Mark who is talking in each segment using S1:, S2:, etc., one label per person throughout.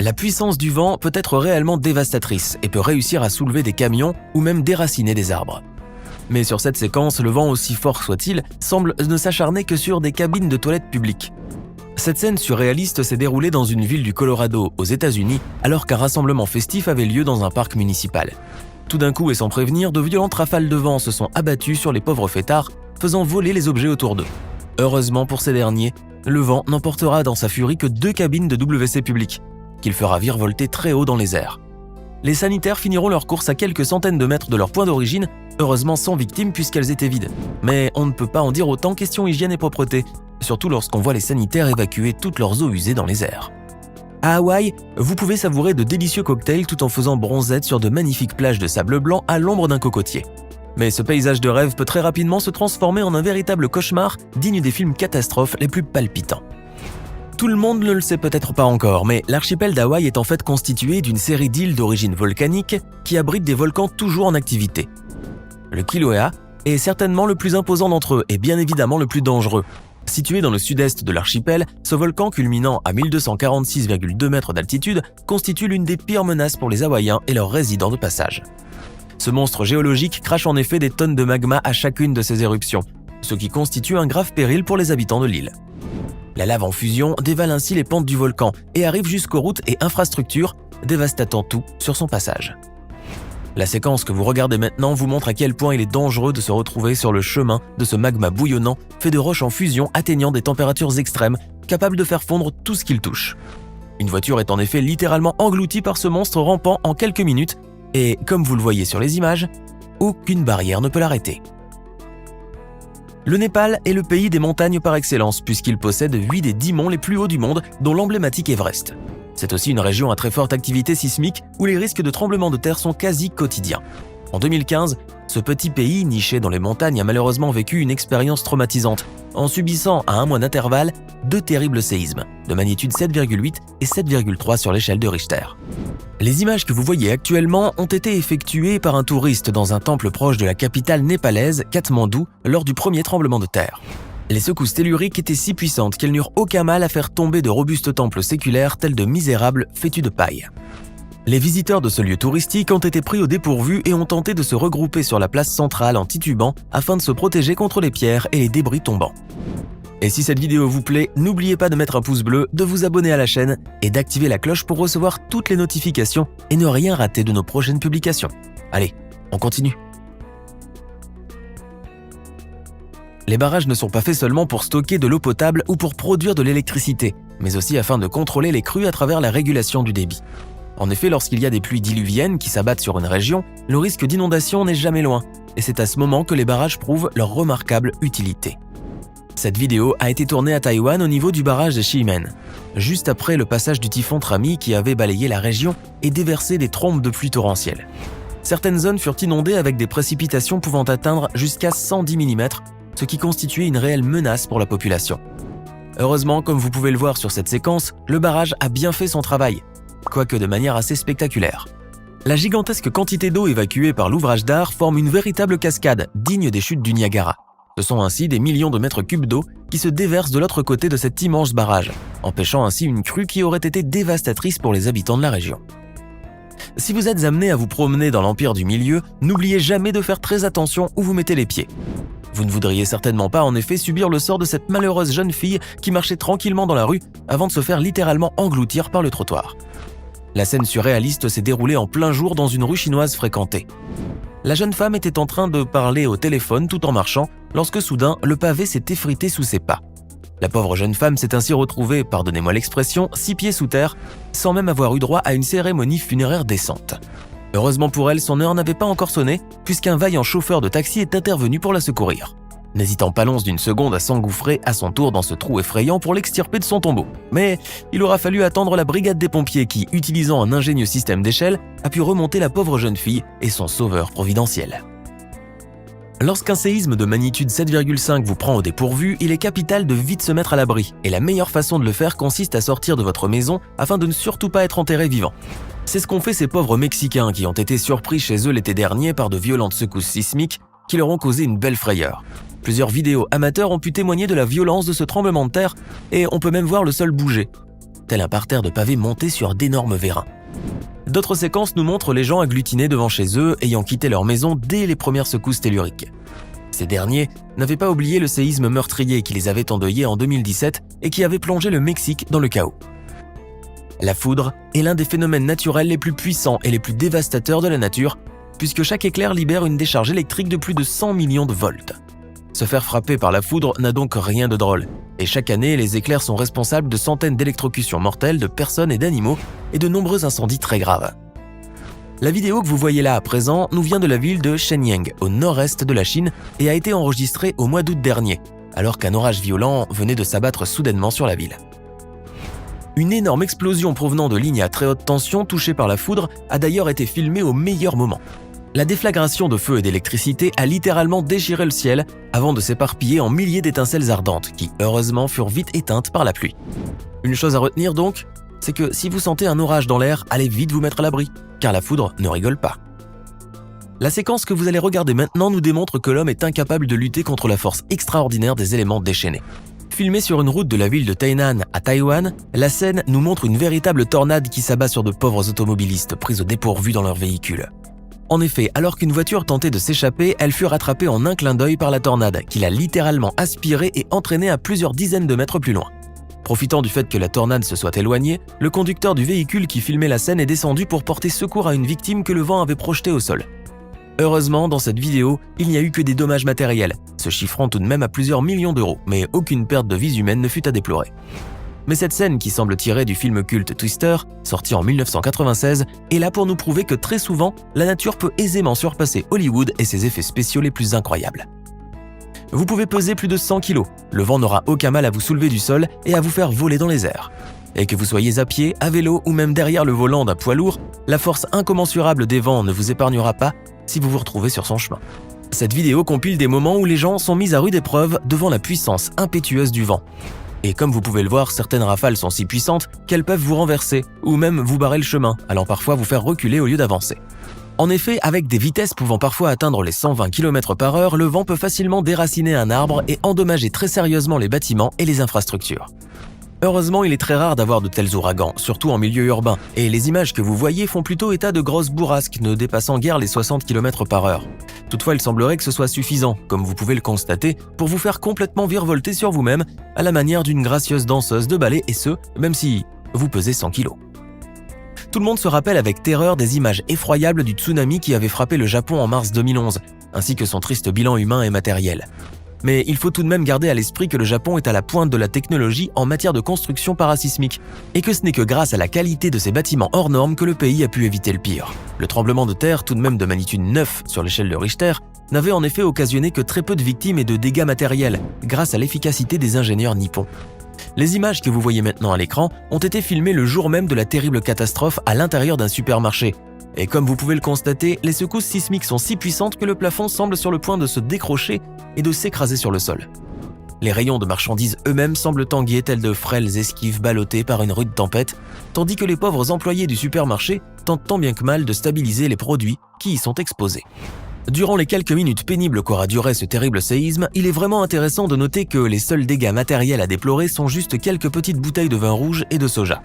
S1: La puissance du vent peut être réellement dévastatrice et peut réussir à soulever des camions ou même déraciner des arbres. Mais sur cette séquence, le vent, aussi fort soit-il, semble ne s'acharner que sur des cabines de toilettes publiques. Cette scène surréaliste s'est déroulée dans une ville du Colorado, aux États-Unis, alors qu'un rassemblement festif avait lieu dans un parc municipal. Tout d'un coup et sans prévenir, de violentes rafales de vent se sont abattues sur les pauvres fêtards, faisant voler les objets autour d'eux. Heureusement pour ces derniers, le vent n'emportera dans sa furie que 2 cabines de WC publiques, qu'il fera virevolter très haut dans les airs. Les sanitaires finiront leur course à quelques centaines de mètres de leur point d'origine, heureusement sans victimes puisqu'elles étaient vides. Mais on ne peut pas en dire autant question hygiène et propreté, surtout lorsqu'on voit les sanitaires évacuer toutes leurs eaux usées dans les airs. À Hawaï, vous pouvez savourer de délicieux cocktails tout en faisant bronzette sur de magnifiques plages de sable blanc à l'ombre d'un cocotier. Mais ce paysage de rêve peut très rapidement se transformer en un véritable cauchemar digne des films catastrophes les plus palpitants. Tout le monde ne le sait peut-être pas encore, mais l'archipel d'Hawaï est en fait constitué d'une série d'îles d'origine volcanique qui abritent des volcans toujours en activité. Le Kilauea est certainement le plus imposant d'entre eux et bien évidemment le plus dangereux. Situé dans le sud-est de l'archipel, ce volcan culminant à 1246,2 mètres d'altitude constitue l'une des pires menaces pour les Hawaïens et leurs résidents de passage. Ce monstre géologique crache en effet des tonnes de magma à chacune de ses éruptions, ce qui constitue un grave péril pour les habitants de l'île. La lave en fusion dévale ainsi les pentes du volcan et arrive jusqu'aux routes et infrastructures, dévastatant tout sur son passage. La séquence que vous regardez maintenant vous montre à quel point il est dangereux de se retrouver sur le chemin de ce magma bouillonnant fait de roches en fusion atteignant des températures extrêmes, capables de faire fondre tout ce qu'il touche. Une voiture est en effet littéralement engloutie par ce monstre rampant en quelques minutes et, comme vous le voyez sur les images, aucune barrière ne peut l'arrêter. Le Népal est le pays des montagnes par excellence puisqu'il possède 8 des 10 monts les plus hauts du monde, dont l'emblématique Everest. C'est aussi une région à très forte activité sismique où les risques de tremblements de terre sont quasi quotidiens. En 2015, ce petit pays niché dans les montagnes a malheureusement vécu une expérience traumatisante en subissant à 1 mois d'intervalle 2 terribles séismes de magnitude 7,8 et 7,3 sur l'échelle de Richter. Les images que vous voyez actuellement ont été effectuées par un touriste dans un temple proche de la capitale népalaise, Katmandou, lors du premier tremblement de terre. Les secousses telluriques étaient si puissantes qu'elles n'eurent aucun mal à faire tomber de robustes temples séculaires tels de misérables fétus de paille. Les visiteurs de ce lieu touristique ont été pris au dépourvu et ont tenté de se regrouper sur la place centrale en titubant afin de se protéger contre les pierres et les débris tombants. Et si cette vidéo vous plaît, n'oubliez pas de mettre un pouce bleu, de vous abonner à la chaîne et d'activer la cloche pour recevoir toutes les notifications et ne rien rater de nos prochaines publications. Allez, on continue. Les barrages ne sont pas faits seulement pour stocker de l'eau potable ou pour produire de l'électricité, mais aussi afin de contrôler les crues à travers la régulation du débit. En effet, lorsqu'il y a des pluies diluviennes qui s'abattent sur une région, le risque d'inondation n'est jamais loin, et c'est à ce moment que les barrages prouvent leur remarquable utilité. Cette vidéo a été tournée à Taïwan au niveau du barrage de Ximen, juste après le passage du typhon Trami qui avait balayé la région et déversé des trombes de pluie torrentielles. Certaines zones furent inondées avec des précipitations pouvant atteindre jusqu'à 110 mm, ce qui constituait une réelle menace pour la population. Heureusement, comme vous pouvez le voir sur cette séquence, le barrage a bien fait son travail, quoique de manière assez spectaculaire. La gigantesque quantité d'eau évacuée par l'ouvrage d'art forme une véritable cascade digne des chutes du Niagara. Ce sont ainsi des millions de mètres cubes d'eau qui se déversent de l'autre côté de cet immense barrage, empêchant ainsi une crue qui aurait été dévastatrice pour les habitants de la région. Si vous êtes amené à vous promener dans l'Empire du Milieu, n'oubliez jamais de faire très attention où vous mettez les pieds. Vous ne voudriez certainement pas en effet subir le sort de cette malheureuse jeune fille qui marchait tranquillement dans la rue avant de se faire littéralement engloutir par le trottoir. La scène surréaliste s'est déroulée en plein jour dans une rue chinoise fréquentée. La jeune femme était en train de parler au téléphone tout en marchant lorsque soudain le pavé s'est effrité sous ses pas. La pauvre jeune femme s'est ainsi retrouvée, pardonnez-moi l'expression, 6 pieds sous terre, sans même avoir eu droit à une cérémonie funéraire décente. Heureusement pour elle, son heure n'avait pas encore sonné puisqu'un vaillant chauffeur de taxi est intervenu pour la secourir. N'hésitant pas l'once d'une seconde à s'engouffrer à son tour dans ce trou effrayant pour l'extirper de son tombeau. Mais il aura fallu attendre la brigade des pompiers qui, utilisant un ingénieux système d'échelle, a pu remonter la pauvre jeune fille et son sauveur providentiel. Lorsqu'un séisme de magnitude 7,5 vous prend au dépourvu, il est capital de vite se mettre à l'abri, et la meilleure façon de le faire consiste à sortir de votre maison afin de ne surtout pas être enterré vivant. C'est ce qu'ont fait ces pauvres Mexicains qui ont été surpris chez eux l'été dernier par de violentes secousses sismiques qui leur ont causé une belle frayeur. Plusieurs vidéos amateurs ont pu témoigner de la violence de ce tremblement de terre et on peut même voir le sol bouger. tel un parterre de pavés monté sur d'énormes vérins. D'autres séquences nous montrent les gens agglutinés devant chez eux, ayant quitté leur maison dès les premières secousses telluriques. Ces derniers n'avaient pas oublié le séisme meurtrier qui les avait endeuillés en 2017 et qui avait plongé le Mexique dans le chaos. La foudre est l'un des phénomènes naturels les plus puissants et les plus dévastateurs de la nature, puisque chaque éclair libère une décharge électrique de plus de 100 millions de volts. Se faire frapper par la foudre n'a donc rien de drôle, et chaque année, les éclairs sont responsables de centaines d'électrocutions mortelles de personnes et d'animaux et de nombreux incendies très graves. La vidéo que vous voyez là à présent nous vient de la ville de Shenyang, au nord-est de la Chine, et a été enregistrée au mois d'août dernier, alors qu'un orage violent venait de s'abattre soudainement sur la ville. Une énorme explosion provenant de lignes à très haute tension touchées par la foudre a d'ailleurs été filmée au meilleur moment. La déflagration de feu et d'électricité a littéralement déchiré le ciel avant de s'éparpiller en milliers d'étincelles ardentes qui, heureusement, furent vite éteintes par la pluie. Une chose à retenir donc, c'est que si vous sentez un orage dans l'air, allez vite vous mettre à l'abri, car la foudre ne rigole pas. La séquence que vous allez regarder maintenant nous démontre que l'homme est incapable de lutter contre la force extraordinaire des éléments déchaînés. Filmée sur une route de la ville de Tainan à Taïwan, la scène nous montre une véritable tornade qui s'abat sur de pauvres automobilistes pris au dépourvu dans leur véhicule. En effet, alors qu'une voiture tentait de s'échapper, elle fut rattrapée en un clin d'œil par la tornade, qui l'a littéralement aspirée et entraînée à plusieurs dizaines de mètres plus loin. Profitant du fait que la tornade se soit éloignée, le conducteur du véhicule qui filmait la scène est descendu pour porter secours à une victime que le vent avait projetée au sol. Heureusement, dans cette vidéo, il n'y a eu que des dommages matériels, se chiffrant tout de même à plusieurs millions d'euros, mais aucune perte de vies humaines ne fut à déplorer. Mais cette scène qui semble tirée du film culte Twister, sorti en 1996, est là pour nous prouver que très souvent, la nature peut aisément surpasser Hollywood et ses effets spéciaux les plus incroyables. Vous pouvez peser plus de 100 kg, le vent n'aura aucun mal à vous soulever du sol et à vous faire voler dans les airs. Et que vous soyez à pied, à vélo ou même derrière le volant d'un poids lourd, la force incommensurable des vents ne vous épargnera pas si vous vous retrouvez sur son chemin. Cette vidéo compile des moments où les gens sont mis à rude épreuve devant la puissance impétueuse du vent. Et comme vous pouvez le voir, certaines rafales sont si puissantes qu'elles peuvent vous renverser ou même vous barrer le chemin, allant parfois vous faire reculer au lieu d'avancer. En effet, avec des vitesses pouvant parfois atteindre les 120 km/h, le vent peut facilement déraciner un arbre et endommager très sérieusement les bâtiments et les infrastructures. Heureusement, il est très rare d'avoir de tels ouragans, surtout en milieu urbain, et les images que vous voyez font plutôt état de grosses bourrasques ne dépassant guère les 60 km/h. Toutefois, il semblerait que ce soit suffisant, comme vous pouvez le constater, pour vous faire complètement virevolter sur vous-même, à la manière d'une gracieuse danseuse de ballet, et ce, même si vous pesez 100 kg. Tout le monde se rappelle avec terreur des images effroyables du tsunami qui avait frappé le Japon en mars 2011, ainsi que son triste bilan humain et matériel. Mais il faut tout de même garder à l'esprit que le Japon est à la pointe de la technologie en matière de construction parasismique, et que ce n'est que grâce à la qualité de ses bâtiments hors normes que le pays a pu éviter le pire. Le tremblement de terre, tout de même de magnitude 9 sur l'échelle de Richter, n'avait en effet occasionné que très peu de victimes et de dégâts matériels, grâce à l'efficacité des ingénieurs nippons. Les images que vous voyez maintenant à l'écran ont été filmées le jour même de la terrible catastrophe à l'intérieur d'un supermarché. Et comme vous pouvez le constater, les secousses sismiques sont si puissantes que le plafond semble sur le point de se décrocher et de s'écraser sur le sol. Les rayons de marchandises eux-mêmes semblent tanguer tels de frêles esquives ballottées par une rude tempête, tandis que les pauvres employés du supermarché tentent tant bien que mal de stabiliser les produits qui y sont exposés. Durant les quelques minutes pénibles qu'aura duré ce terrible séisme, il est vraiment intéressant de noter que les seuls dégâts matériels à déplorer sont juste quelques petites bouteilles de vin rouge et de soja.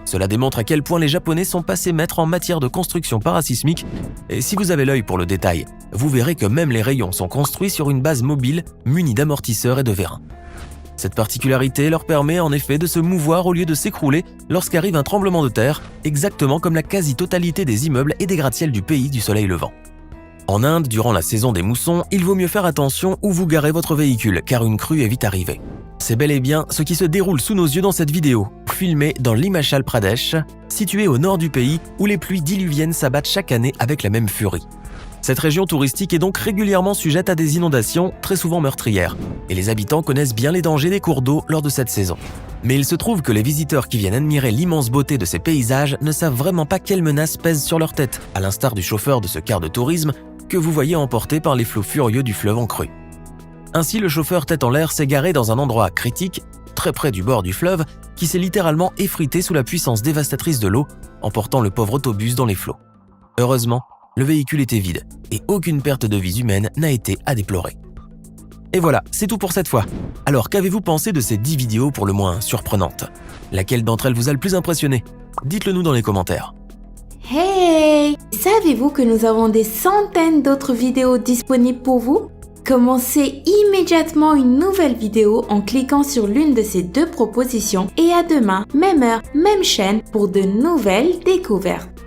S1: Cela démontre à quel point les Japonais sont passés maîtres en matière de construction parasismique, et si vous avez l'œil pour le détail, vous verrez que même les rayons sont construits sur une base mobile munie d'amortisseurs et de vérins. Cette particularité leur permet en effet de se mouvoir au lieu de s'écrouler lorsqu'arrive un tremblement de terre, exactement comme la quasi-totalité des immeubles et des gratte-ciels du pays du soleil levant. En Inde, durant la saison des moussons, il vaut mieux faire attention où vous garez votre véhicule, car une crue est vite arrivée. C'est bel et bien ce qui se déroule sous nos yeux dans cette vidéo, filmée dans l'Himachal Pradesh, située au nord du pays où les pluies diluviennes s'abattent chaque année avec la même furie. Cette région touristique est donc régulièrement sujette à des inondations, très souvent meurtrières, et les habitants connaissent bien les dangers des cours d'eau lors de cette saison. Mais il se trouve que les visiteurs qui viennent admirer l'immense beauté de ces paysages ne savent vraiment pas quelles menaces pèsent sur leur tête, à l'instar du chauffeur de ce car de tourisme que vous voyez emporté par les flots furieux du fleuve en crue. Ainsi, le chauffeur tête en l'air s'est garé dans un endroit critique, très près du bord du fleuve, qui s'est littéralement effrité sous la puissance dévastatrice de l'eau, emportant le pauvre autobus dans les flots. Heureusement, le véhicule était vide et aucune perte de vies humaines n'a été à déplorer. Et voilà, c'est tout pour cette fois. Alors qu'avez-vous pensé de ces 10 vidéos pour le moins surprenantes? Laquelle d'entre elles vous a le plus impressionné? Dites-le nous dans les commentaires.
S2: Hey! Savez-vous que nous avons des centaines d'autres vidéos disponibles pour vous? Commencez immédiatement une nouvelle vidéo en cliquant sur l'une de ces deux propositions et à demain, même heure, même chaîne pour de nouvelles découvertes.